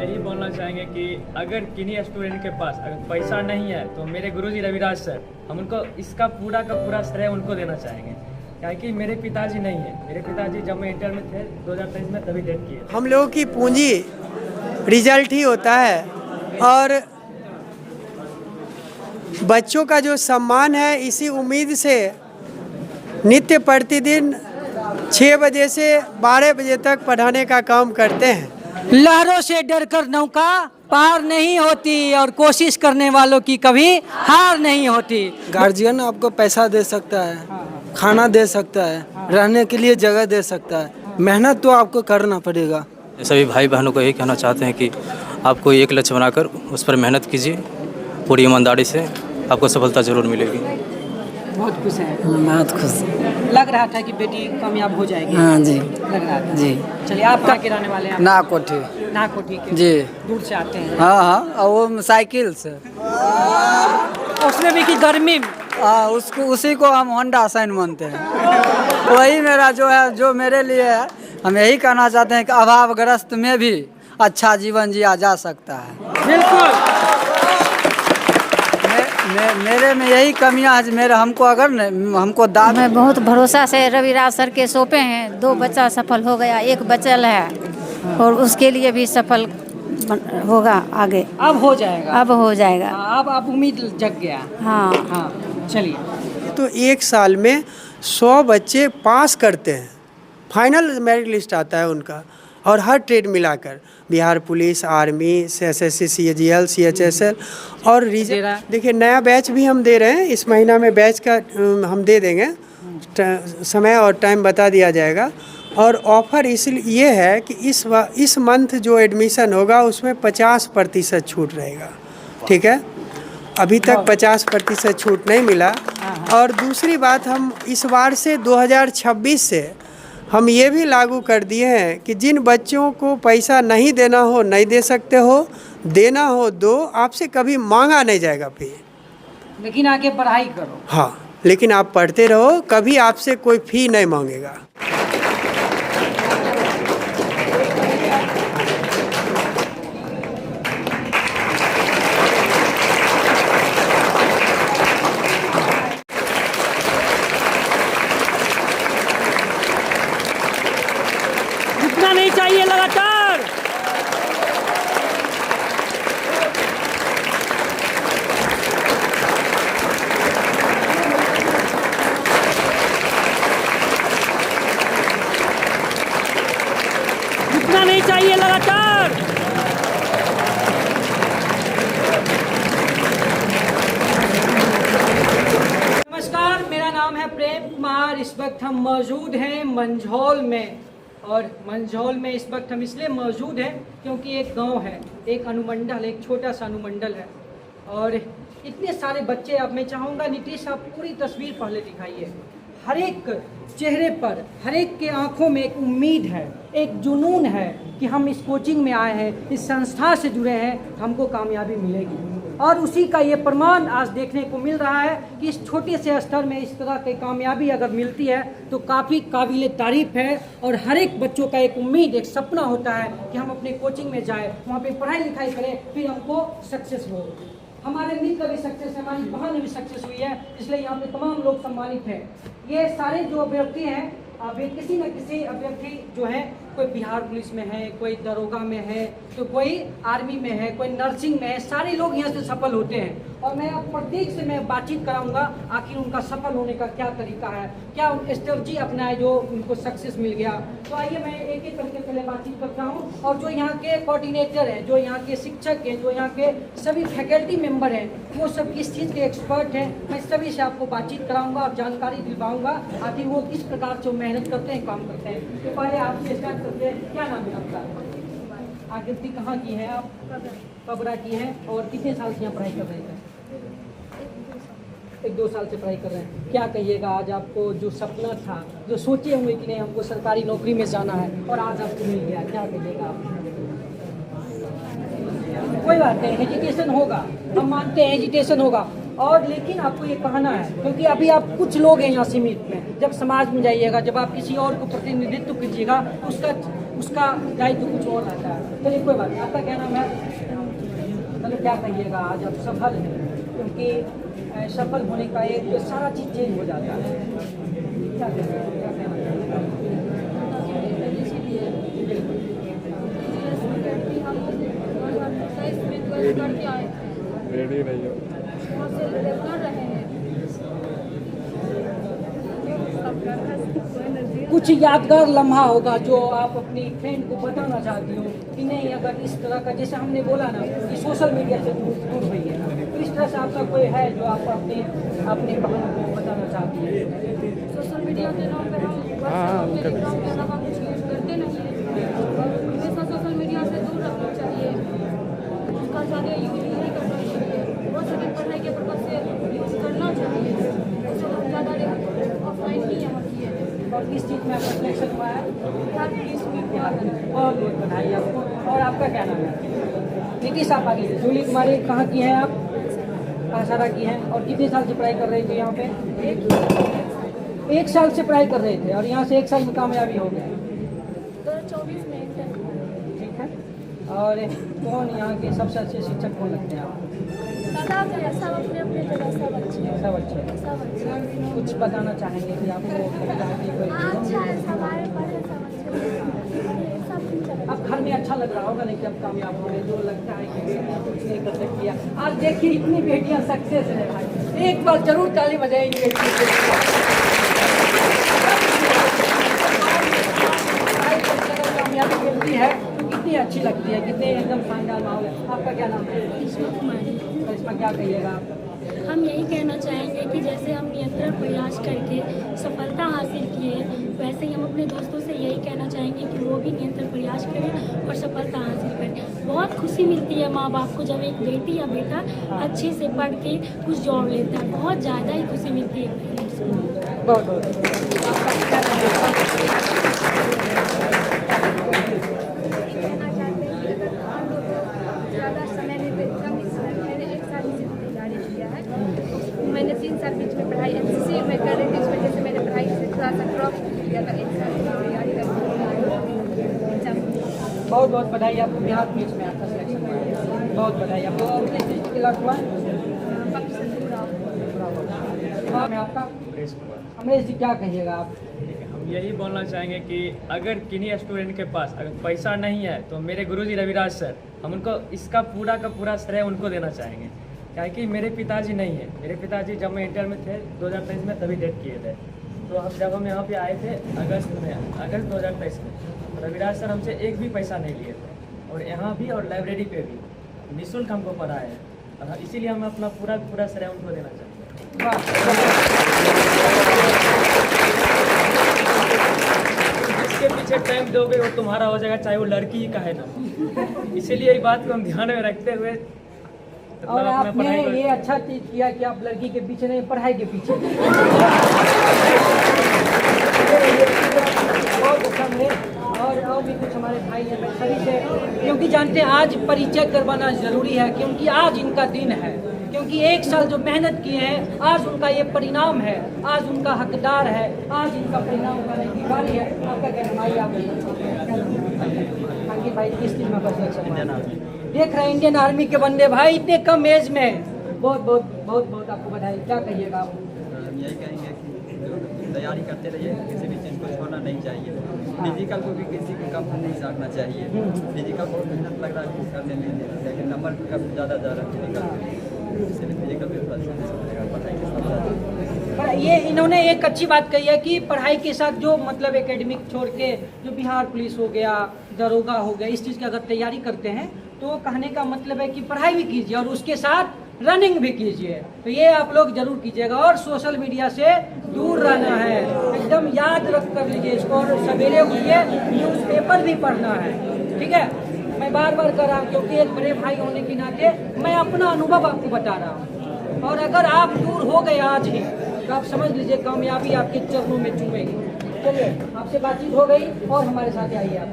यही बोलना चाहेंगे कि अगर किन्हीं स्टूडेंट के पास अगर पैसा नहीं है तो मेरे गुरुजी रविराज सर, हम उनको इसका पूरा का पूरा श्रेय उनको देना चाहेंगे। क्या कि मेरे पिताजी नहीं है, मेरे पिताजी जब मैं इंटर में थे 2023 में तभी डेथ किए। हम लोगों की पूंजी रिजल्ट ही होता है और बच्चों का जो सम्मान है इसी उम्मीद से नित्य प्रतिदिन 6 बजे से 12 बजे तक पढ़ाने का काम करते हैं। लहरों से डरकर नौका पार नहीं होती और कोशिश करने वालों की कभी हार नहीं होती। गार्जियन आपको पैसा दे सकता है, खाना दे सकता है, रहने के लिए जगह दे सकता है, मेहनत तो आपको करना पड़ेगा। सभी भाई बहनों को यही कहना चाहते हैं कि आपको एक लक्ष्य बनाकर उस पर मेहनत कीजिए, पूरी ईमानदारी से आपको सफलता जरूर मिलेगी। बहुत खुश हैं। बहुत खुश। लग रहा था कि बेटी कामयाब हो जाएगी। हाँ जी, लग रहा था। जी। चलिए, आप कहाँ के रहने वाले हैं? ना कोठी। नाकोठी के। जी। दूर से आते हैं। हाँ हाँ, और वो साइकिल से। उसमें भी कि गर्मी में। उसको उसी को हम होंडा साइन मानते हैं। वही मेरा जो है, जो मेरे लिए है। हम यही कहना चाहते हैं कि अभावग्रस्त में भी अच्छा जीवन जिया जा सकता है। बिल्कुल। मेरे में यही कमियां है। मेरे हमको अगर हमको दाद मैं बहुत भरोसा से रविराज सर के सौंपे हैं। 2 बच्चा सफल हो गया, 1 बचल है और उसके लिए भी सफल होगा आगे। अब हो जाएगा। अब हो जाएगा। अब उम्मीद जग गया। हाँ हाँ, चलिए। तो 1 साल में 100 बच्चे पास करते हैं, फाइनल मेरिट लिस्ट आता है उनका। और हर ट्रेड मिलाकर Bihar police, army, SSC, CGL, CHSL और देखिए नया बैच भी हम दे रहे हैं। इस महीना में बैच का हम दे देंगे, समय और टाइम बता दिया जाएगा। और ऑफ़र इसलिए ये है कि इस मंथ जो एडमिशन होगा उसमें 50% छूट रहेगा। ठीक है, अभी तक 50% छूट नहीं मिला। और दूसरी बात, हम इस बार से 2026 से हम ये भी लागू कर दिए हैं कि जिन बच्चों को पैसा नहीं देना हो नहीं दे सकते हो, देना हो दो, आपसे कभी मांगा नहीं जाएगा फी। लेकिन आगे पढ़ाई करो। हाँ, लेकिन आप पढ़ते रहो, कभी आपसे कोई फ़ी नहीं मांगेगा। रुकना नहीं चाहिए, लगातार। रुकना नहीं चाहिए, लगातार। नमस्कार, मेरा नाम है प्रेम कुमार। इस वक्त हम मौजूद हैं मंझौल में। और मंझौल में इस वक्त हम इसलिए मौजूद हैं क्योंकि एक गांव है, एक अनुमंडल, एक छोटा सा अनुमंडल है और इतने सारे बच्चे। अब मैं चाहूँगा नीतीश आप पूरी तस्वीर पहले दिखाइए। हर एक चेहरे पर, हर एक के आंखों में एक उम्मीद है, एक जुनून है कि हम इस कोचिंग में आए हैं, इस संस्था से जुड़े हैं, हमको कामयाबी मिलेगी। और उसी का ये प्रमाण आज देखने को मिल रहा है कि इस छोटे से स्तर में इस तरह की कामयाबी अगर मिलती है तो काफ़ी काबिल तारीफ़ है। और हर एक बच्चों का एक उम्मीद, एक सपना होता है कि हम अपने कोचिंग में जाएं, वहाँ पे पढ़ाई लिखाई करें, फिर हमको सक्सेस हो। हमारे मित्र भी सक्सेस है, हमारी बहन भी सक्सेस हुई है, इसलिए यहाँ पे तमाम लोग सम्मानित हैं। ये सारे जो अभ्यर्थी हैं, अभी किसी न किसी अभ्यर्थी जो है, कोई बिहार पुलिस में है, कोई दरोगा में है, तो कोई आर्मी में है, कोई नर्सिंग में है। सारे लोग यहाँ से सफल होते हैं और मैं अब प्रत्येक से मैं बातचीत कराऊंगा आखिर उनका सफल होने का क्या तरीका है, क्या स्ट्रेटजी अपनाए जो उनको सक्सेस मिल गया। तो आइए मैं एक एक करके पहले बातचीत करता हूँ। और जो यहाँ के कोऑर्डिनेटर हैं, जो यहाँ के शिक्षक हैं, जो यहाँ के सभी फैकल्टी मेंबर हैं, वो सब किस चीज़ के एक्सपर्ट हैं, मैं सभी से आपको बातचीत कराऊंगा और जानकारी दिलवाऊंगा आखिर वो किस प्रकार से मेहनत करते हैं, काम करते हैं। तो पहले आपसे स्टार्ट करते हैं। क्या नाम है आपका? आकृति कहाँ की है आप? कबरा की है। और कितने साल से यहाँ पढ़ाई कर रहे हैं? 1-2 साल से पढ़ाई कर रहे हैं। क्या कहिएगा आज आपको जो सपना था, जो सोचे हुए कि नहीं हमको सरकारी नौकरी में जाना है और आज आपको मिल गया, क्या कहिएगा आप? कोई बात नहीं, हेजिटेशन होगा, हम मानते हैं हेजिटेशन होगा। और लेकिन आपको ये कहना है, क्योंकि अभी आप कुछ लोग हैं यहाँ सीमित में, जब समाज में जाइएगा, जब आप किसी और को प्रतिनिधित्व कीजिएगा, उसका दायित्व कुछ और रहता है। चलिए कोई बात नहीं, आपका क्या नाम है? मतलब क्या कहिएगा, आज आप सफल हैं, क्योंकि सफल होने का एक सारा चीज़ चेंज हो जाता है। क्या कहिएगा, क्या कहना रेडी रही हो। कुछ यादगार लम्हा होगा जो आप अपनी फ्रेंड को बताना चाहती हो कि नहीं, अगर इस तरह का, जैसे हमने बोला ना कि सोशल मीडिया से दूर हुई है, तो इस तरह से आपका कोई है जो आप अपने बहन को बताना चाहती है? सोशल मीडिया के नाम पे हम टेलीग्राम के अलावा कुछ यूज़ करते नहीं हैं और हमेशा सोशल मीडिया से दूर रखना चाहिए, उसका ज़्यादा यूज नहीं करना चाहिए। हो सके पढ़ाई के पर्पज से यूज़ करना चाहिए, उसको हम ज़्यादा ऑफलाइन ही यहाँ किए हैं। और किस चीज़ में आपका सिलेक्शन हुआ है? हर चीज़ में बहुत बहुत बधाई आपको। और आपका क्या नाम है? नीतीश आप आगे, जूली कुमारी कहाँ की हैं आप? आसारा की हैं। और कितने साल से पढ़ाई कर रहे थे यहाँ पे? 1 साल से पढ़ाई कर रहे थे और यहाँ से 1 साल में कामयाबी हो गए। 2024 में इंटर। ठीक है। और कौन यहाँ के सबसे अच्छे शिक्षक कौन लगते हैं आप? सब अपने अपने जगह सब अच्छे हैं। सब अच्छे। सब अच्छे। कुछ बताना चाहेंगे कि आपको लगता है कि कोई अच्छा है, हमारे पढ़े सब अच्छे हैं। सब कुछ अच्छा अब घर में अच्छा लग रहा होगा, लेकिन अब कामयाब हो गए, जो लगता है कि बेटियां कुछ नहीं कर सकती है। आज देखिए इतनी बेटियां सक्सेस है भाई, एक बार जरूर ताली बजाएंगे। कामयाबी मिलती है तो कितनी अच्छी लगती है, कितने एकदम शानदार माहौल है। आपका क्या नाम है? करिश्मा कुमारी। करिश्मा, क्या कहिएगा आप? हम यही कहना चाहेंगे कि जैसे हम निरंतर प्रयास करके सफलता हासिल किए, वैसे ही हम अपने दोस्तों से यही कहना चाहेंगे कि वो भी निरंतर प्रयास करें और सफलता हासिल करें। बहुत खुशी मिलती है माँ बाप को जब एक बेटी या बेटा अच्छे से पढ़ के कुछ जॉब लेता है, बहुत ज़्यादा ही खुशी मिलती है। बहुत बहुत ज़्यादा समय नहीं देता, इस समय मैंने 1 साल से तैयारी किया है। मैंने 3 साल बीच में पढ़ाई एनसीसी में कर रही थी, इस वजह से मैंने पढ़ाई से थोड़ा सा ड्रॉप किया था। 1 साल की तैयारी करके बहुत बहुत बधाई आपको, बिहार पुलिस में आपका सिलेक्शन हुआ है। बहुत बधाई आपको। और किस चीज़ के लग हुआ है? नाम है आपका? अमरेश कुमार। अमरेश जी, क्या कहिएगा आप? हम यही बोलना चाहेंगे कि अगर किन्हीं स्टूडेंट के पास अगर पैसा नहीं है तो मेरे गुरुजी रविराज सर, हम उनको इसका पूरा का पूरा श्रेय उनको देना चाहेंगे। क्या कि मेरे पिताजी नहीं है, मेरे पिताजी जब मैं इंटर में थे 2023 में तभी डेथ किए थे। तो अब जब हम यहाँ पे आए थे अगस्त 2023 में, रविराज सर हमसे एक भी पैसा नहीं लिए थे और यहाँ भी और लाइब्रेरी पे भी निःशुल्क हमको पढ़ाए हैं, और इसीलिए हम अपना पूरा श्रेय उनको देना चाहेंगे। जिसके पीछे टाइम दोगे वो तुम्हारा हो जाएगा, चाहे वो लड़की ही का है ना। इसीलिए ये बात को हम ध्यान में रखते हुए और आपने ये अच्छा चीज किया कि आप लड़की के पीछे नहीं, पढ़ाई के पीछे। बहुत अच्छा है। और भी कुछ हमारे भाई हैं, मैं सभी से, क्योंकि जानते हैं आज परिचय करवाना जरूरी है, क्योंकि आज इनका दिन है, क्योंकि 1 साल जो मेहनत किए हैं आज उनका ये परिणाम है, आज उनका हकदार है, आज इनका परिणाम करने की बारी है। आपका कहना भाई? आप भाई किस चीज़ में देख रहे हैं? इंडियन आर्मी के बंदे भाई, इतने कम एज में। बहुत आपको बधाई। क्या कहिएगा आप? यही कहेंगे कि तैयारी करते रहिए, किसी भी चीज़ को छोड़ना नहीं चाहिए। फिजिकल को भी किसी को कम नहीं रखना चाहिए। फिजिकल बहुत मेहनत लग रहा है करने में, लेकिन नंबर का ज़्यादा फिजिकल, इसलिए फिजिकल भी थोड़ा पढ़ाई के साथ। ये इन्होंने एक अच्छी बात कही है कि पढ़ाई के साथ जो मतलब एकेडमिक छोड़ के जो बिहार पुलिस हो गया, दरोगा हो गया, इस चीज़ की अगर तैयारी करते हैं तो कहने का मतलब है कि पढ़ाई भी कीजिए और उसके साथ रनिंग भी कीजिए। तो ये आप लोग जरूर कीजिएगा और सोशल मीडिया से दूर रहना है, एकदम याद रख कर लीजिए इसको। और सवेरे उठिए, न्यूज़पेपर भी पढ़ना है, ठीक है? मैं बार बार कर रहा हूँ क्योंकि एक बड़े भाई होने के नाते मैं अपना अनुभव आपको बता रहा हूँ। और अगर आप दूर हो गए आज ही तो आप समझ लीजिए कामयाबी आपके चरणों में चूमेगी। चलिए, आपसे बातचीत हो गई और हमारे साथ आइए आप।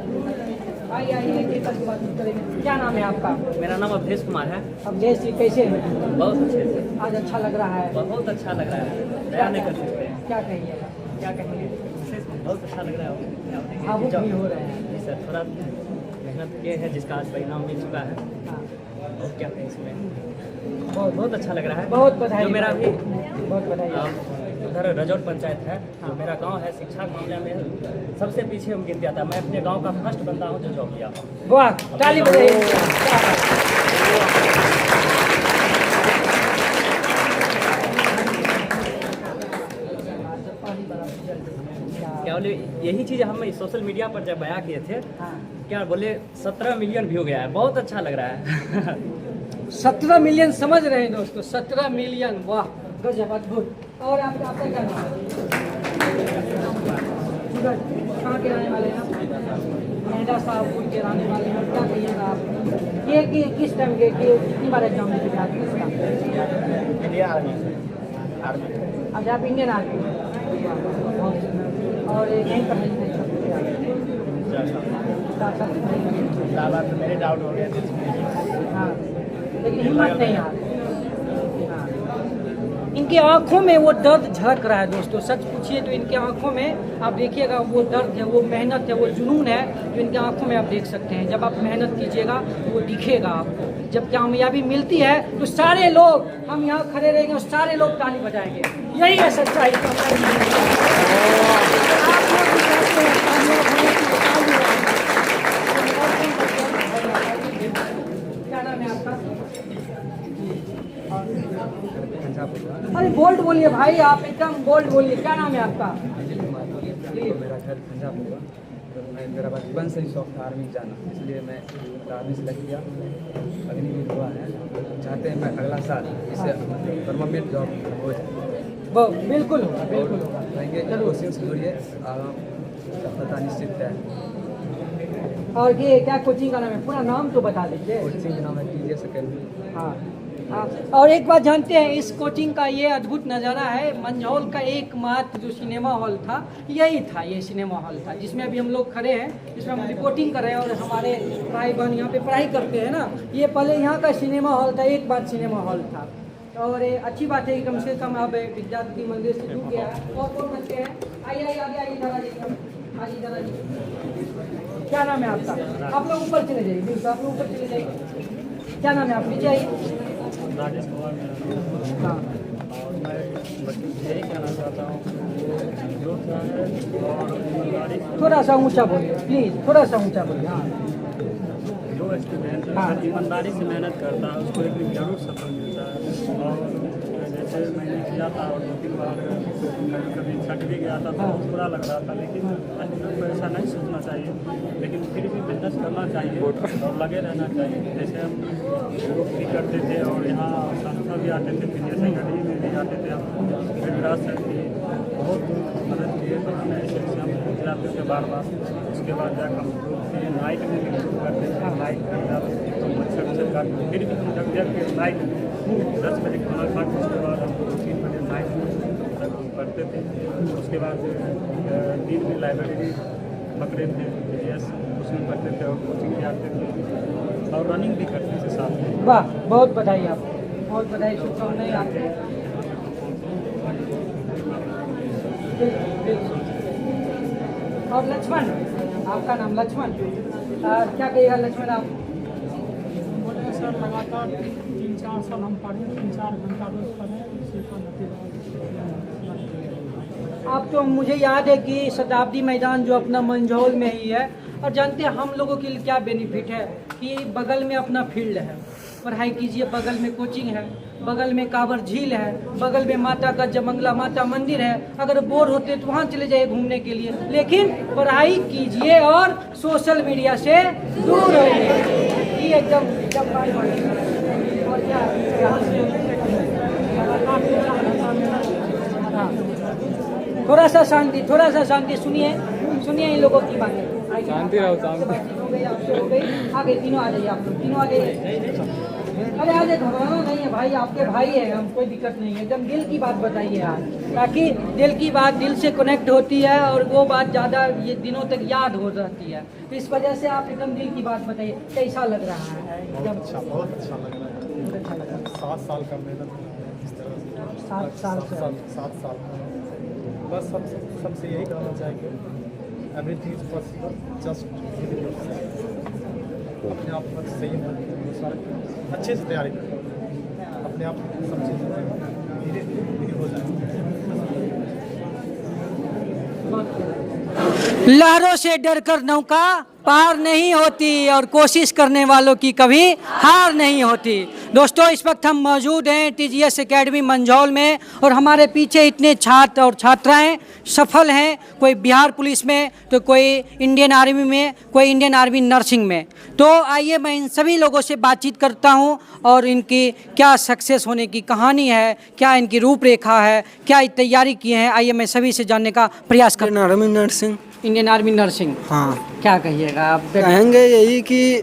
आइए एक बातचीत करेंगे। क्या नाम है आपका? मेरा नाम अवधेश कुमार है। अवधेश जी, कैसे हैं? बहुत अच्छे से। आज अच्छा लग रहा है? बहुत अच्छा लग रहा है, बयान नहीं कर सकते। क्या कहिएगा? क्या कहेंगे? बहुत अच्छा लग रहा है। भावुक भी हो रहे हैं। सर, थोड़ा मेहनत किए हैं जिसका आज परिणाम मिल चुका है। हाँ, और क्या कहें इसमें, बहुत अच्छा लग रहा है। बहुत बधाई। जो मेरा भी बहुत बधाई। उधर रजौट पंचायत है, जो मेरा गांव है, शिक्षा के मामले में सबसे पीछे हम गिनते आता। मैं अपने गांव का फर्स्ट बंदा हूं जो जॉब किया हूं। वाह, ताली बजाइए। क्या बोले, यही चीज़ हम सोशल मीडिया पर जब बयां किए थे, क्या बोले 17 मिलियन व्यू गया है, बहुत अच्छा लग रहा है। 17 मिलियन समझ रहे हैं दोस्तों, 17 मिलियन, वाह गजब, अद्भुत। और आपका क्या नाम है? कहाँ के रहने वाले हैं आप? नोएडा शाहपुर के रहने वाले हैं। क्या कहिएगा आप, ये कि किस टाइम के कितनी बार एग्जाम देते थे आपने इसका? अच्छा, आप इंडियन आर्मी में। और यहीं पढ़ाई लिखाई करते थे? मेरे डाउट हो गए थे। हाँ, लेकिन हिम्मत नहीं हार। इनकी आंखों में वो दर्द झलक रहा है दोस्तों, सच पूछिए तो इनकी आंखों में आप देखिएगा वो दर्द है, वो मेहनत है, वो जुनून है जो इनकी आंखों में आप देख सकते हैं। जब आप मेहनत कीजिएगा वो दिखेगा आपको। जब कामयाबी मिलती है तो सारे लोग, हम यहाँ खड़े रहेंगे और सारे लोग ताली बजाएंगे। यही है सच्चाई का। क्या नाम है आपका? अरे बोल्ड बोलिए भाई, आप एकदम बोल्ड बोलिए। क्या नाम है आपका? मेरा घर पंजाब होगा, तो मेरा बचपन से ही शौक था आर्मी जाना, इसलिए मैं आर्मी सेलेक्ट किया। अग्निवीर हुआ है, चाहते हैं मैं अगला साल इससे परमानेंट जॉब हो जाए। बिल्कुल होगा, बिल्कुल होगा। रहेंगे, कोचिंग से जुड़िए, सफलता निश्चित है। और ये क्या कोचिंग का नाम है? पूरा नाम तो बता दीजिए। कोचिंग का नाम है TJS अकेडमी। हाँ, हाँ। और एक बात जानते हैं, इस कोचिंग का ये अद्भुत नज़ारा है। मंझौल का एकमात्र जो सिनेमा हॉल था, यही था, ये सिनेमा हॉल था जिसमें अभी हम लोग खड़े हैं, जिसमें हम रिपोर्टिंग कर रहे हैं और हमारे भाई बहन यहाँ पे पढ़ाई करते हैं ना। ये पहले यहाँ का सिनेमा हॉल था, एक बार सिनेमा हॉल था। और अच्छी बात है कि कम से कम अब विद्यार्थी मंदिर से जुड़ गया है। और कौन बच्चे हैं? आइए आइए आगे आइए, दादाजी। क्या नाम है आपका? आप लोग ऊपर चले जाइए, बिल्कुल आप लोग ऊपर चले जाइए। क्या नाम है आप? नीचे आइए। हाँ, यही कहना चाहता हूँ, थोड़ा सा ऊंचा बोलिए प्लीज, थोड़ा सा ऊंचा बोलिए। हाँ, जो स्टूडेंट ईमानदारी से मेहनत करता है उसको एक दिन जरूर सफल मिलता है। और जैसे मैंने किया था और 2-3 बार कभी छट भी गया था तो बहुत बुरा लग रहा था, लेकिन को ऐसा नहीं सोचना चाहिए, लेकिन फिर भी मेहनत करना चाहिए और लगे रहना चाहिए। जैसे हम ग्रुप भी करते थे और यहाँ संस्था भी आते थे, फिर जैसे गढ़ी में भी आते थे हम, विराज सर की बहुत मदद किए, तो हमें ऐसे हम जाते थे बार बार। उसके बाद जाकर हम ग्रुप किए, नाइट में भी ग्रुप करते थे, नाइट में तो मच्छर काटते, फिर भी हम जग जग के नाइट 10 बजे खाना खा के उसके बाद हम 2-3 बजे नाइट तक हम पढ़ते थे। उसके बाद दिन में लाइब्रेरी पकड़े थे, BGS उसमें पढ़ते थे और कोचिंग भी आते थे और रनिंग भी करते थे साथ में। वाह, बहुत बधाई आपको, बहुत बधाई, शुभकामनाएं आपको। और लक्ष्मण, आपका नाम लक्ष्मण, क्या कहिएगा लक्ष्मण आप? बोले सर लगातार 3-4 साल हम पढ़े, 3-4 घंटा रोज पढ़े, इसी का नतीजा। आप तो, मुझे याद है कि शताब्दी मैदान जो अपना मंझौल में ही है, और जानते हैं हम लोगों के लिए क्या बेनिफिट है कि बगल में अपना फील्ड है, पढ़ाई कीजिए, बगल में कोचिंग है, बगल में कांवर झील है, बगल में माता का जमंगला माता मंदिर है। अगर बोर होते तो वहाँ चले जाइए घूमने के लिए, लेकिन पढ़ाई कीजिए और सोशल मीडिया से दूर रहिए। ये एकदम और क्या, थोड़ा सा शांति, थोड़ा सा शांति, सुनिए सुनिए इन लोगों की बातें। शांति रहो, शांति हो गई, आपसे हो गई। आगे तीनों आ जाइए, आप लोग तीनों आ जाइए। अरे आज घबराना नहीं है भाई, आपके भाई है हम, कोई दिक्कत नहीं है। एकदम दिल की बात बताइए आज, ताकि दिल की बात दिल से कनेक्ट होती है और वो बात ज़्यादा ये दिनों तक याद हो जाती है। तो इस वजह से आप एकदम दिल की बात बताइए, कैसा लग रहा है? बहुत अच्छा लग रहा है। 7 साल का मेहनत इस तरह से, 7 साल से 7 साल बस सबसे यही कहना चाहेंगे एवरीथिंग इज पॉसिबल, जस्ट अपने आप पर सही अच्छे से तैयारी करें, अपने आप सब चीज़ धीरे धीरे हो जाए। लहरों से डरकर नौका पार नहीं होती और कोशिश करने वालों की कभी हार नहीं होती। दोस्तों, इस वक्त हम मौजूद हैं TGS एकेडमी मंझौल में और हमारे पीछे इतने छात्र और छात्राएं सफल हैं, कोई बिहार पुलिस में तो कोई इंडियन आर्मी में, कोई इंडियन आर्मी नर्सिंग में। तो आइए मैं इन सभी लोगों से बातचीत करता हूं और इनकी क्या सक्सेस होने की कहानी है, क्या इनकी रूपरेखा है, क्या तैयारी किए हैं, आइए मैं सभी से जानने का प्रयास करता हूं। Army nursing. Indian army nursing, हाँ, क्या कहिएगा आप? कहेंगे यही कि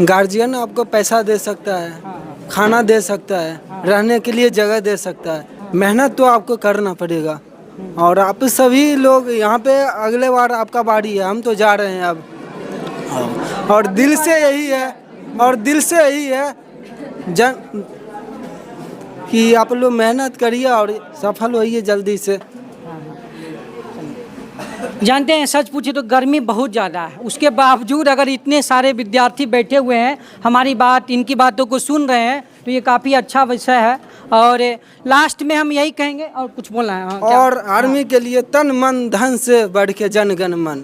गार्जियन आपको पैसा दे सकता है, खाना दे सकता है, रहने के लिए जगह दे सकता है, मेहनत तो आपको करना पड़ेगा। और आप सभी लोग यहाँ पे अगले बार आपका बारी है, हम तो जा रहे हैं अब। और दिल से यही है, और दिल से यही है कि आप लोग मेहनत करिए और सफल होइए जल्दी से। जानते हैं, सच पूछे तो गर्मी बहुत ज़्यादा है, उसके बावजूद अगर इतने सारे विद्यार्थी बैठे हुए हैं, हमारी बात, इनकी बातों को सुन रहे हैं, तो ये काफ़ी अच्छा विषय है। और लास्ट में हम यही कहेंगे, और कुछ बोलना है? और आर्मी के लिए तन मन धन से बढ़ के जनगण मन।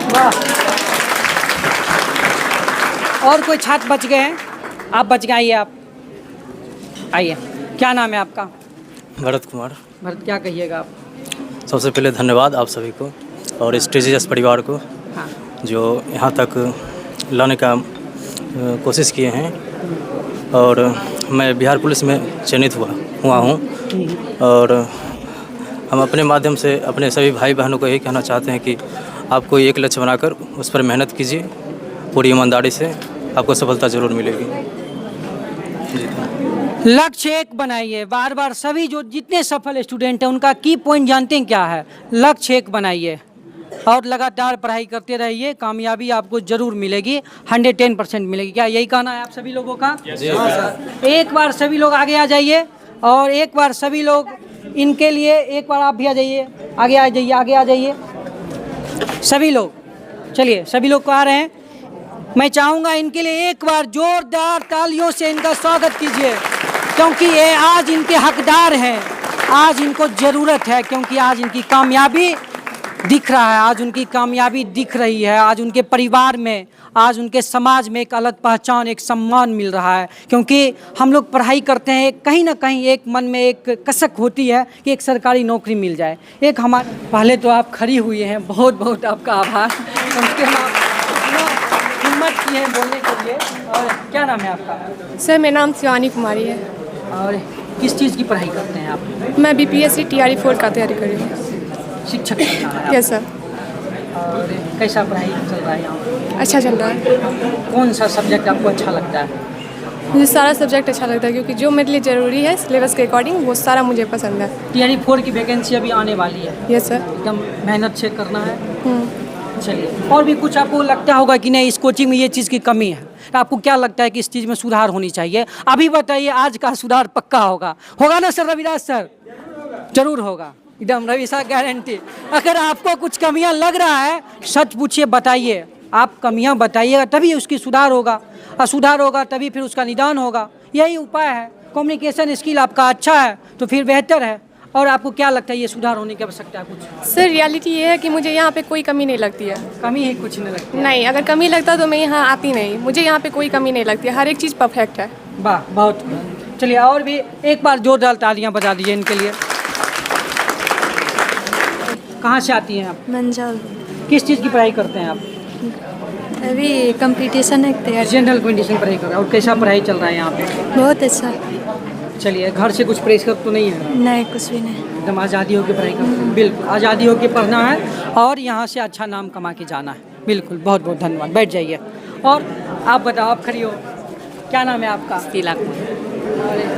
वाह। और कोई छात्र बच गए हैं? आप बच गए, आइए आप आइए। क्या नाम है आपका? भरत कुमार। भरत, क्या कहिएगा आप? सबसे पहले धन्यवाद आप सभी को और इस TGS परिवार को, हाँ, जो यहाँ तक लाने का कोशिश किए हैं। और मैं बिहार पुलिस में चयनित हुआ हूँ और हम अपने माध्यम से अपने सभी भाई बहनों को यही कहना चाहते हैं कि आप कोई एक लक्ष्य बनाकर उस पर मेहनत कीजिए, पूरी ईमानदारी से आपको सफलता ज़रूर मिलेगी। लक्ष्य एक बनाइए। बार बार सभी जो जितने सफल स्टूडेंट हैं उनका की पॉइंट जानते हैं क्या है? लक्ष्य एक बनाइए और लगातार पढ़ाई करते रहिए, कामयाबी आपको जरूर मिलेगी, 110% मिलेगी। क्या यही कहना है आप सभी लोगों का? एक बार सभी लोग आगे आ जाइए और एक बार सभी लोग इनके लिए, एक बार आप भी आ जाइए, आगे आ जाइए, आगे आ जाइए सभी लोग। चलिए, सभी लोग को आ रहे हैं। मैं चाहूँगा इनके लिए एक बार जोरदार तालियों से इनका स्वागत कीजिए, क्योंकि ये आज इनके हकदार हैं, आज इनको ज़रूरत है, क्योंकि आज इनकी कामयाबी दिख रहा है, आज उनकी कामयाबी दिख रही है, आज उनके परिवार में, आज उनके समाज में एक अलग पहचान, एक सम्मान मिल रहा है। क्योंकि हम लोग पढ़ाई करते हैं, कहीं ना कहीं एक मन में एक कसक होती है कि एक सरकारी नौकरी मिल जाए। एक हमारे पहले तो आप खड़ी हुई हैं, बहुत बहुत आपका आभार, उसके बाद हिम्मत की है बोलने के लिए। और क्या नाम है आपका? सर, मेरा नाम शिवानी कुमारी है। और किस चीज़ की पढ़ाई करते हैं आप? मैं BPSC TRE4 का तैयारी कर रही हूँ। शिक्षक बनना है? Yes sir. और कैसा पढ़ाई चल रहा है यहाँ? अच्छा चल रहा है। कौन सा सब्जेक्ट आपको अच्छा लगता है? मुझे सारा सब्जेक्ट अच्छा लगता है, क्योंकि जो मेरे लिए ज़रूरी है सिलेबस के अकॉर्डिंग वो सारा मुझे पसंद है। TRE4 की वैकेंसी अभी आने वाली है। Yes sir. एकदम मेहनत से करना है। चलिए, और भी कुछ आपको लगता होगा कि नहीं इस कोचिंग में ये चीज़ की कमी है, तो आपको क्या लगता है कि इस चीज़ में सुधार होनी चाहिए? अभी बताइए, आज का सुधार पक्का होगा ना सर? रविराज सर, जरूर होगा, एकदम रवि सर गारंटी। अगर आपको कुछ कमियां लग रहा है, सच पूछिए, बताइए। आप कमियां बताइएगा तभी उसकी सुधार होगा, और सुधार होगा तभी फिर उसका निदान होगा। यही उपाय है। कम्युनिकेशन स्किल आपका अच्छा है तो फिर बेहतर है। और आपको क्या लगता है ये सुधार होने की आवश्यकता है कुछ? सर, रियलिटी ये है कि मुझे यहाँ पे कोई कमी नहीं लगती है। कमी ही कुछ नहीं लगती? नहीं, अगर कमी लगता तो मैं यहाँ आती नहीं। मुझे यहाँ पे कोई कमी नहीं लगती है, हर एक चीज़ परफेक्ट है। वाह, बहुत। चलिए, और भी एक बार जोरदार तालियां बजा दीजिए इनके लिए। कहाँ से आती हैं आप? मंझौल। किस चीज़ की पढ़ाई करते हैं आप? अभी कंपटीशन है तैयारी। जनरल कंडीशन पढ़ाई कर रहे हैं। और कैसा पढ़ाई चल रहा है यहाँ पे? बहुत अच्छा। चलिए, घर से कुछ प्रेशर तो नहीं है? नहीं, कुछ भी नहीं। एकदम आज़ादी होकर पढ़ाई करते हैं? बिल्कुल, आज़ादी होकर पढ़ना है और यहाँ से अच्छा नाम कमा के जाना है। बिल्कुल, बहुत बहुत धन्यवाद। बैठ जाइए। और आप बताओ, आप खड़ी हो, क्या नाम है आपका? शीला।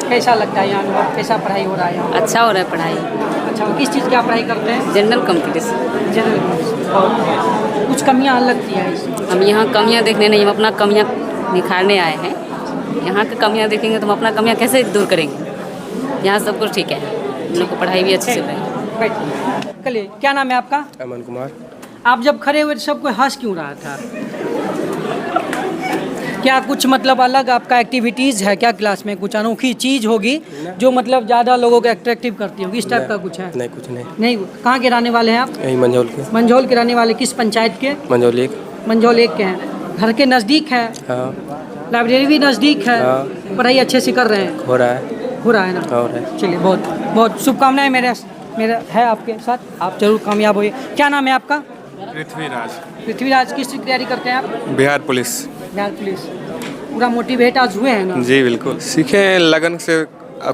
कैसा लगता है यहाँ अनुभव? कैसा पढ़ाई हो रहा है यहाँ? अच्छा हो रहा है पढ़ाई। अच्छा, किस चीज़ की आप पढ़ाई करते हैं? General competition. General competition. और कुछ कमियाँ लगती हैं इसमें? हम यहाँ कमियाँ देखने नहीं, हम अपना कमियाँ निखारने आए हैं। यहाँ की कमियाँ देखेंगे तो हम अपना कमियाँ कैसे दूर करेंगे? यहाँ सब कुछ ठीक है, हम लोग को पढ़ाई भी अच्छे से हो रही है। बैठिए। चलिए, क्या नाम है आपका? अमन कुमार। आप जब खड़े हुए सब कोई हंस क्यों रहा था? क्या कुछ मतलब अलग आपका एक्टिविटीज़ है क्या क्लास में? कुछ अनोखी चीज़ होगी जो मतलब ज़्यादा लोगों को अट्रैक्टिव करती होगी, इस टाइप का कुछ है? नहीं, कुछ नहीं। नहीं। कहाँ के रहने वाले हैं आप? यही मंझौल के। मंझौल के रहने वाले, किस पंचायत के? मंझौल एक। मंझौल एक के हैं। घर के नज़दीक है? हाँ। लाइब्रेरी भी नज़दीक है? हाँ। पढ़ाई अच्छे से कर रहे हैं? हो रहा है। हो रहा है ना? हो रहा है। चलिए, बहुत बहुत शुभकामनाएं मेरा है आपके साथ, आप जरूर कामयाब होइए। क्या नाम है आपका? पृथ्वीराज। पृथ्वीराज, किस की तैयारी करते हैं आप? बिहार पुलिस। बिहार पुलिस। पूरा मोटिवेट आज हुए हैं ना? जी बिल्कुल, सीखें लगन से,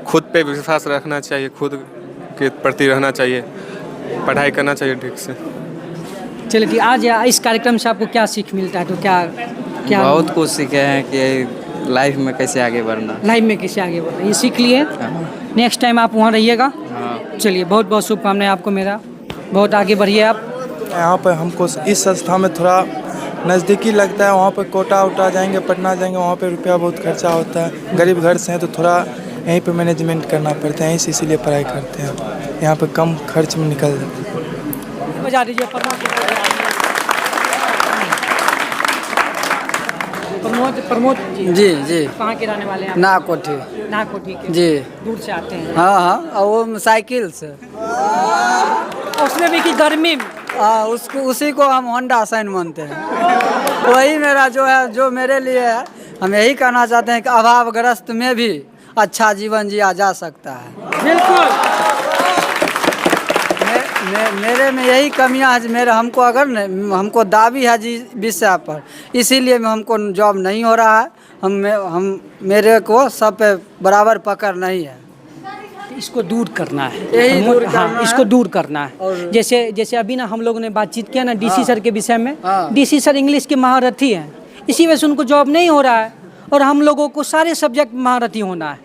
खुद पे विश्वास रखना चाहिए, खुद के प्रति रहना चाहिए, पढ़ाई करना चाहिए ठीक से। चलिए ठीक, आज इस कार्यक्रम से आपको क्या सीख मिलता है? तो क्या बहुत कुछ सीखे हैं कि लाइफ में कैसे आगे बढ़ना। लाइफ में कैसे आगे बढ़ना, ये सीख लिए। नेक्स्ट टाइम आप वहाँ रहिएगा। चलिए, बहुत बहुत शुभकामनाएं आपको मेरा, बहुत आगे बढ़िए आप। यहाँ पर हमको इस संस्था में थोड़ा नज़दीकी लगता है, वहाँ पर कोटा उटा जाएंगे, पटना जाएंगे, वहाँ पे रुपया बहुत खर्चा होता है। गरीब घर से हैं तो थोड़ा यहीं पे मैनेजमेंट करना पड़ता है, यहीं से इसीलिए पढ़ाई करते हैं। यहाँ पे कम खर्च में निकल जाता है। बजा दीजिए प्रमोद जी जी। कहाँ के रहने वाले हैं? नाकोठी। नाकोठी के? जी। दूर से आते हैं? हाँ हाँ, और वो साइकिल से। उसमें भी कि गर्मी में? उसको उसी को हम होंडा साइन मानते हैं। वही मेरा जो है, जो मेरे लिए है। हम यही कहना चाहते हैं कि अभावग्रस्त में भी अच्छा जीवन जिया जा सकता है। बिल्कुल। मेरे में यही कमियां है। मेरे हमको अगर हमको दावी है जी विषय पर, इसीलिए हमको जॉब नहीं हो रहा है। हम मेरे को सब पे बराबर पकड़ नहीं है। इसको दूर करना है, यही दूर करना हाँ, इसको दूर करना है। जैसे अभी ना हम लोगों ने बातचीत किया ना डीसी सर के विषय में। डीसी सर इंग्लिश के महारथी हैं, इसी वजह से उनको जॉब नहीं हो रहा है। और हम लोगों को सारे सब्जेक्ट महारथी होना है,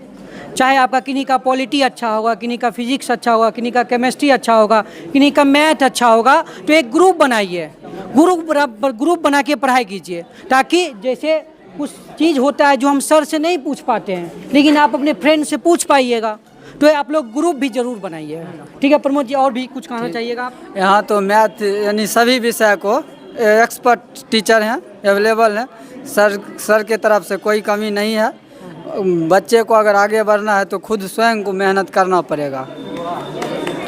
चाहे आपका किन्हीं का पॉलिटी अच्छा होगा, किन्हीं का फिजिक्स अच्छा होगा, किन्हीं का केमिस्ट्री अच्छा होगा, किन्हीं का मैथ अच्छा होगा। तो एक ग्रुप बनाइए, ग्रुप बना के पढ़ाई कीजिए, ताकि जैसे कुछ चीज़ होता है जो हम सर से नहीं पूछ पाते हैं, लेकिन आप अपने फ्रेंड से पूछ पाइएगा। तो आप लोग ग्रुप भी जरूर बनाइए। ठीक है प्रमोद जी, और भी कुछ कहना चाहिएगा आप? यहाँ तो मैथ यानी सभी विषय को एक्सपर्ट टीचर हैं, अवेलेबल हैं। सर के तरफ से कोई कमी नहीं है। बच्चे को अगर आगे बढ़ना है तो खुद स्वयं को मेहनत करना पड़ेगा।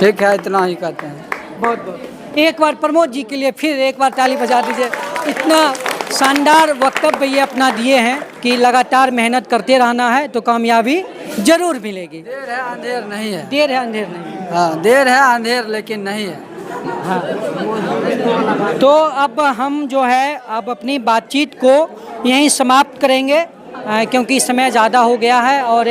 ठीक है, इतना ही कहते हैं। बहुत बहुत एक बार प्रमोद जी के लिए फिर एक बार ताली बजा दीजिए। इतना शानदार वक्तव्य ये अपना दिए हैं कि लगातार मेहनत करते रहना है तो कामयाबी जरूर मिलेगी। देर है अंधेर नहीं है। देर है अंधेर नहीं। हाँ, देर है अंधेर लेकिन नहीं है। हाँ। तो अब हम जो है अब अपनी बातचीत को यहीं समाप्त करेंगे, क्योंकि समय ज़्यादा हो गया है और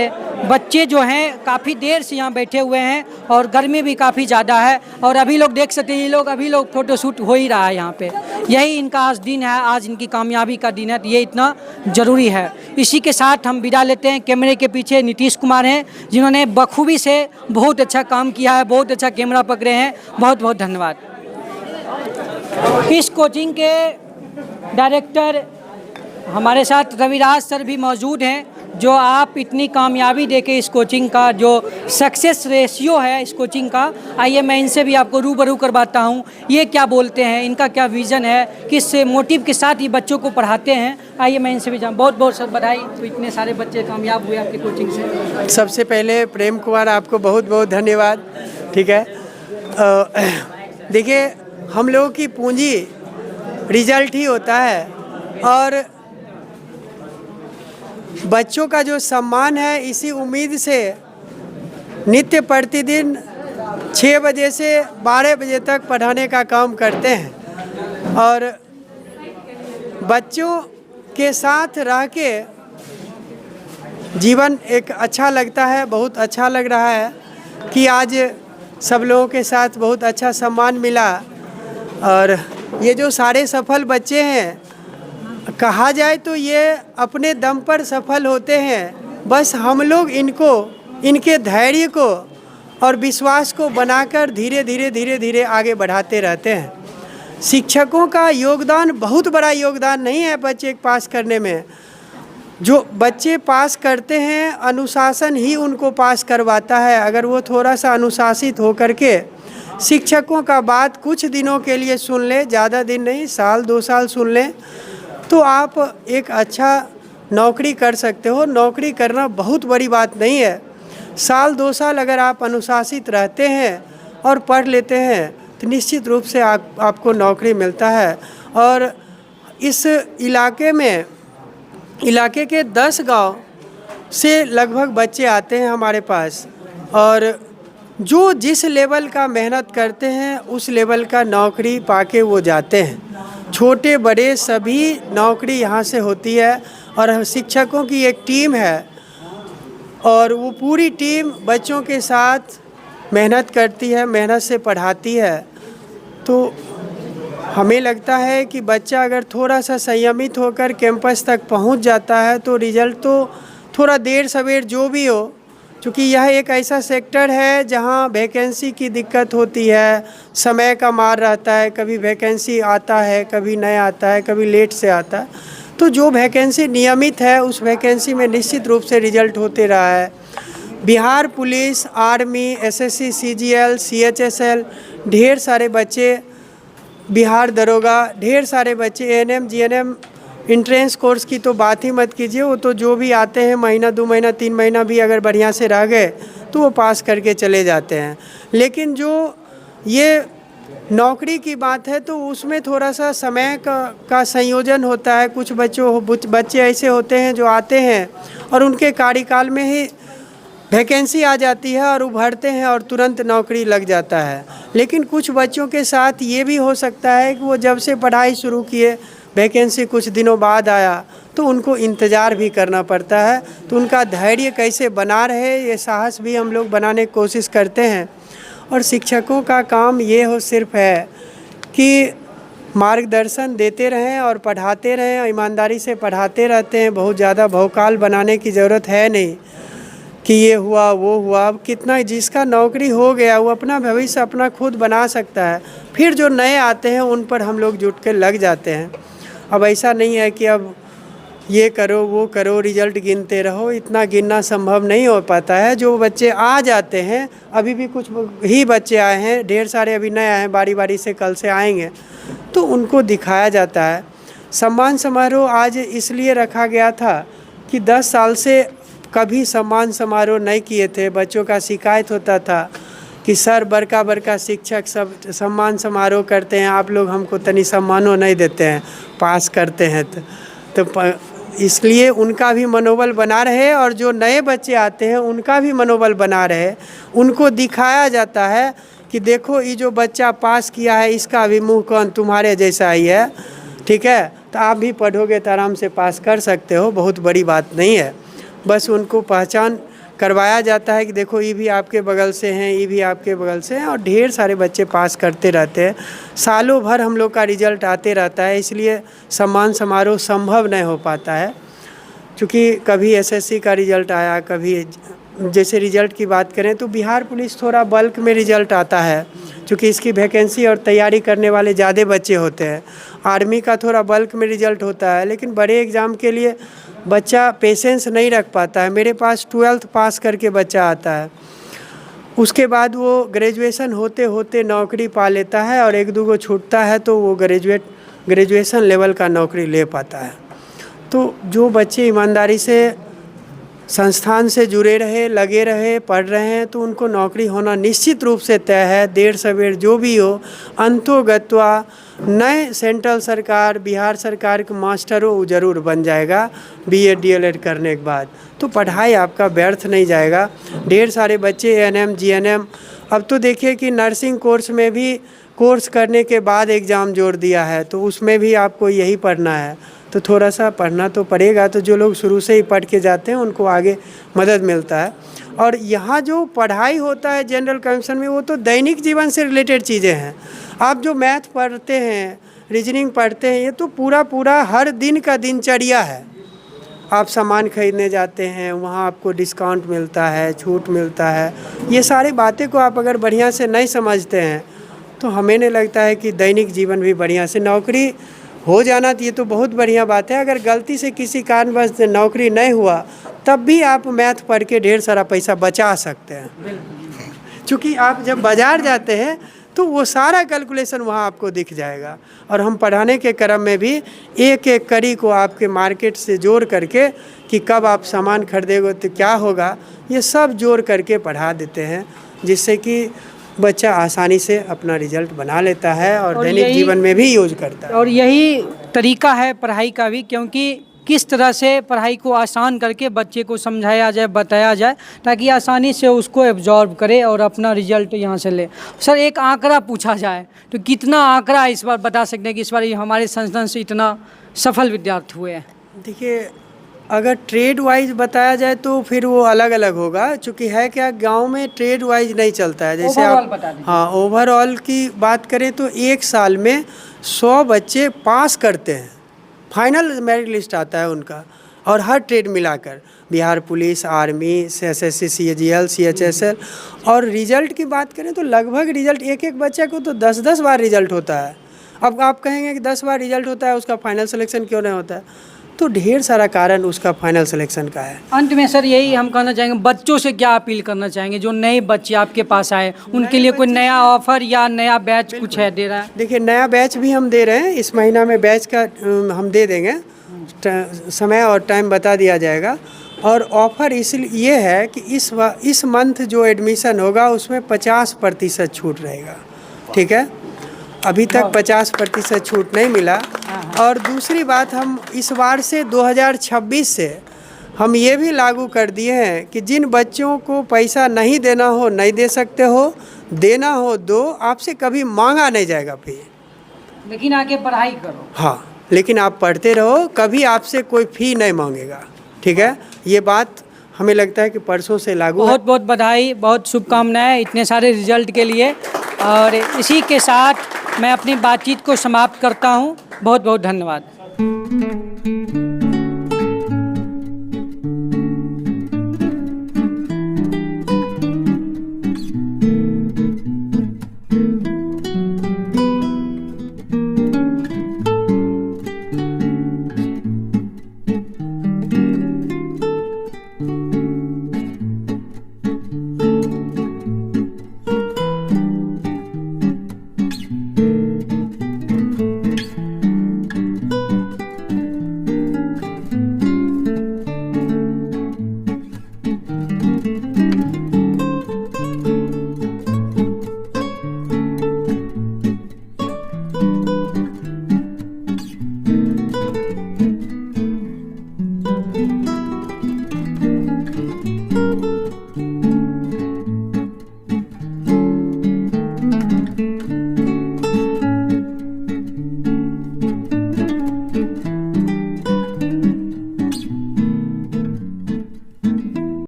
बच्चे जो हैं काफ़ी देर से यहाँ बैठे हुए हैं और गर्मी भी काफ़ी ज़्यादा है। और अभी लोग देख सकते हैं, ये लोग अभी लोग फ़ोटोशूट हो ही रहा है यहाँ पे। यही इनका आज दिन है, आज इनकी कामयाबी का दिन है, तो ये इतना ज़रूरी है। इसी के साथ हम विदा लेते हैं। कैमरे के पीछे नीतीश कुमार हैं, जिन्होंने बखूबी से बहुत अच्छा काम किया है, बहुत अच्छा कैमरा पकड़े हैं। बहुत बहुत धन्यवाद। इस कोचिंग के डायरेक्टर हमारे साथ रविराज सर भी मौजूद हैं, जो आप इतनी कामयाबी देके इस कोचिंग का जो सक्सेस रेशियो है इस कोचिंग का, आइए मैं इनसे भी आपको रूबरू करवाता हूँ। ये क्या बोलते हैं, इनका क्या विज़न है, किस मोटिव के साथ ये बच्चों को पढ़ाते हैं, आइए मैं इनसे भी जाऊँ। बहुत बहुत सर बधाई, तो इतने सारे बच्चे कामयाब हुए आपकी कोचिंग से। सबसे पहले प्रेम कुमार आपको बहुत बहुत धन्यवाद। ठीक है, देखिए हम लोगों की पूंजी रिजल्ट ही होता है, और बच्चों का जो सम्मान है इसी उम्मीद से नित्य प्रतिदिन 6 बजे से 12 बजे तक पढ़ाने का काम करते हैं। और बच्चों के साथ रह के जीवन एक अच्छा लगता है, बहुत अच्छा लग रहा है कि आज सब लोगों के साथ बहुत अच्छा सम्मान मिला। और ये जो सारे सफल बच्चे हैं, कहा जाए तो ये अपने दम पर सफल होते हैं। बस हम लोग इनको, इनके धैर्य को और विश्वास को बनाकर धीरे धीरे आगे बढ़ाते रहते हैं। शिक्षकों का योगदान बहुत बड़ा योगदान नहीं है बच्चे पास करने में। जो बच्चे पास करते हैं, अनुशासन ही उनको पास करवाता है। अगर वो थोड़ा सा अनुशासित होकर के शिक्षकों का बात कुछ दिनों के लिए सुन ले, ज़्यादा दिन नहीं, साल 2 साल सुन लें, तो आप एक अच्छा नौकरी कर सकते हो। नौकरी करना बहुत बड़ी बात नहीं है। साल 2 साल अगर आप अनुशासित रहते हैं और पढ़ लेते हैं तो निश्चित रूप से आपको नौकरी मिलता है। और इस इलाके के 10 गांव से लगभग बच्चे आते हैं हमारे पास, और जो जिस लेवल का मेहनत करते हैं उस लेवल का नौकरी पाके वो जाते हैं। छोटे बड़े सभी नौकरी यहाँ से होती है। और शिक्षकों की एक टीम है और वो पूरी टीम बच्चों के साथ मेहनत करती है, मेहनत से पढ़ाती है। तो हमें लगता है कि बच्चा अगर थोड़ा सा संयमित होकर कैंपस तक पहुंच जाता है तो रिज़ल्ट तो थोड़ा देर सवेर जो भी हो, क्योंकि यह एक ऐसा सेक्टर है जहां वैकेंसी की दिक्कत होती है, समय का मार रहता है, कभी वैकेंसी आता है, कभी नहीं आता है, कभी लेट से आता है। तो जो वैकेंसी नियमित है उस वैकेंसी में निश्चित रूप से रिज़ल्ट होते रहा है। Bihar police, army, SSC, CGL, CHSL, ढेर सारे बच्चे, बिहार दरोगा, ढेर सारे बच्चे, एएनएम, जीएनएम, इंट्रेंस कोर्स की तो बात ही मत कीजिए। वो तो जो भी आते हैं महीना 2 महीना 3 महीना भी अगर बढ़िया से रह गए तो वो पास करके चले जाते हैं। लेकिन जो ये नौकरी की बात है तो उसमें थोड़ा सा समय का संयोजन होता है। कुछ बच्चे ऐसे होते हैं जो आते हैं और उनके कार्यकाल में ही वैकेंसी आ जाती है और उभरते हैं और तुरंत नौकरी लग जाता है। लेकिन कुछ बच्चों के साथ ये भी हो सकता है कि वो जब से पढ़ाई शुरू किए वैकेंसी कुछ दिनों बाद आया तो उनको इंतज़ार भी करना पड़ता है। तो उनका धैर्य कैसे बना रहे, ये साहस भी हम लोग बनाने की कोशिश करते हैं। और शिक्षकों का काम ये हो सिर्फ है कि मार्गदर्शन देते रहें और पढ़ाते रहें, ईमानदारी से पढ़ाते रहते हैं। बहुत ज़्यादा भौकाल बनाने की ज़रूरत है नहीं कि ये हुआ वो हुआ। अब कितना जिसका नौकरी हो गया वो अपना भविष्य अपना खुद बना सकता है। फिर जो नए आते हैं उन पर हम लोग जुट के लग जाते हैं। अब ऐसा नहीं है कि अब ये करो वो करो रिजल्ट गिनते रहो, इतना गिनना संभव नहीं हो पाता है। जो बच्चे आ जाते हैं, अभी भी कुछ ही बच्चे आए हैं, ढेर सारे अभी नए आए हैं, बारी बारी से कल से आएंगे, तो उनको दिखाया जाता है। सम्मान समारोह आज इसलिए रखा गया था कि 10 साल से कभी सम्मान समारोह नहीं किए थे। बच्चों का शिकायत होता था कि सर बड़का शिक्षक सब सम्मान समारोह करते हैं, आप लोग हमको तनी सम्मानों नहीं देते हैं, पास करते हैं। तो इसलिए उनका भी मनोबल बना रहे और जो नए बच्चे आते हैं उनका भी मनोबल बना रहे। उनको दिखाया जाता है कि देखो ये जो बच्चा पास किया है इसका भी मुँह कौन तुम्हारे जैसा ही है, ठीक है, तो आप भी पढ़ोगे तो आराम से पास कर सकते हो, बहुत बड़ी बात नहीं है। बस उनको पहचान करवाया जाता है कि देखो ये भी आपके बगल से हैं, ये भी आपके बगल से हैं, और ढेर सारे बच्चे पास करते रहते हैं। सालों भर हम लोग का रिजल्ट आते रहता है, इसलिए सम्मान समारोह संभव नहीं हो पाता है। क्योंकि कभी एसएससी का रिजल्ट आया, कभी जैसे रिजल्ट की बात करें तो बिहार पुलिस थोड़ा बल्क में रिजल्ट आता है क्योंकि इसकी वैकेंसी और तैयारी करने वाले ज़्यादा बच्चे होते हैं। आर्मी का थोड़ा बल्क में रिजल्ट होता है, लेकिन बड़े एग्ज़ाम के लिए बच्चा पेशेंस नहीं रख पाता है। मेरे पास 12th पास करके बच्चा आता है, उसके बाद वो ग्रेजुएशन होते होते नौकरी पा लेता है और 1-2 गो छूटता है तो वो ग्रेजुएशन लेवल का नौकरी ले पाता है। तो जो बच्चे ईमानदारी से संस्थान से जुड़े रहे, लगे रहे, पढ़ रहे हैं तो उनको नौकरी होना निश्चित रूप से तय है। देर सवेर जो भी हो, अंतोगत्वा नए सेंट्रल सरकार, बिहार सरकार के मास्टर हो वो ज़रूर बन जाएगा बीएड डीएलएड करने के बाद। तो पढ़ाई आपका व्यर्थ नहीं जाएगा। ढेर सारे बच्चे एएनएम, जीएनएम, अब तो देखिए कि नर्सिंग कोर्स में भी कोर्स करने के बाद एग्ज़ाम जोड़ दिया है, तो उसमें भी आपको यही पढ़ना है, तो थोड़ा सा पढ़ना तो पड़ेगा। तो जो लोग शुरू से ही पढ़ के जाते हैं उनको आगे मदद मिलता है। और यहाँ जो पढ़ाई होता है जनरल कमीशन में वो तो दैनिक जीवन से रिलेटेड चीज़ें हैं। आप जो मैथ पढ़ते हैं, रीजनिंग पढ़ते हैं, ये तो पूरा हर दिन का दिनचर्या है। आप सामान खरीदने जाते हैं, वहाँ आपको डिस्काउंट मिलता है, छूट मिलता है। ये सारी बातें को आप अगर बढ़िया से नहीं समझते हैं तो हमें नहीं लगता है कि दैनिक जीवन भी बढ़िया से नौकरी हो जाना, तो ये तो बहुत बढ़िया बात है। अगर गलती से किसी कारणवश नौकरी नहीं हुआ तब भी आप मैथ पढ़ के ढेर सारा पैसा बचा सकते हैं। क्योंकि आप जब बाज़ार जाते हैं तो वो सारा कैलकुलेशन वहाँ आपको दिख जाएगा। और हम पढ़ाने के क्रम में भी एक एक कड़ी को आपके मार्केट से जोड़ करके कि कब आप सामान खरीदेंगे तो क्या होगा, ये सब जोड़ करके पढ़ा देते हैं, जिससे कि बच्चा आसानी से अपना रिजल्ट बना लेता है और दैनिक जीवन में भी यूज करता है। और यही तरीका है पढ़ाई का भी, क्योंकि किस तरह से पढ़ाई को आसान करके बच्चे को समझाया जाए, बताया जाए, ताकि आसानी से उसको एब्जॉर्ब करे और अपना रिजल्ट यहाँ से ले। सर, एक आंकड़ा पूछा जाए तो कितना आंकड़ा इस बार बता सकते हैं कि इस बार हमारे संस्थान से इतना सफल विद्यार्थी हुए हैं? देखिए, अगर ट्रेड वाइज बताया जाए तो फिर वो अलग अलग होगा, चूँकि है क्या, गांव में ट्रेड वाइज नहीं चलता है। जैसे आप हाँ ओवरऑल की बात करें तो एक साल में 100 बच्चे पास करते हैं, फाइनल मेरिट लिस्ट आता है उनका, और हर ट्रेड मिलाकर Bihar police, army, SSC, CGL, CHSL। और रिज़ल्ट की बात करें तो लगभग रिज़ल्ट एक एक बच्चे को तो 10-10 बार रिज़ल्ट होता है। अब आप कहेंगे कि 10 बार रिज़ल्ट होता है, उसका फाइनल सिलेक्शन क्यों नहीं होता है? तो ढेर सारा कारण उसका फाइनल सिलेक्शन का है। अंत में सर यही हम कहना चाहेंगे, बच्चों से क्या अपील करना चाहेंगे जो नए बच्चे आपके पास आए, उनके लिए कोई नया ऑफर या नया बैच कुछ है दे रहा है? देखिए, नया बैच भी हम दे रहे हैं, इस महीना में बैच का हम दे देंगे, समय और टाइम बता दिया जाएगा। और ऑफ़र इसलिए ये है कि इस मंथ जो एडमिशन होगा उसमें 50% छूट रहेगा, ठीक है? अभी तक 50% छूट नहीं मिला। और दूसरी बात, हम इस बार से 2026 से हम ये भी लागू कर दिए हैं कि जिन बच्चों को पैसा नहीं देना हो नहीं दे सकते हो, देना हो दो, आपसे कभी मांगा नहीं जाएगा फी। लेकिन आगे पढ़ाई करो। हाँ, लेकिन आप पढ़ते रहो, कभी आपसे कोई फ़ी नहीं मांगेगा, ठीक है? ये बात हमें लगता है कि परसों से लागू है। बहुत बहुत बधाई, बहुत शुभकामनाएं इतने सारे रिजल्ट के लिए। और इसी के साथ मैं अपनी बातचीत को समाप्त करता हूं। बहुत बहुत धन्यवाद।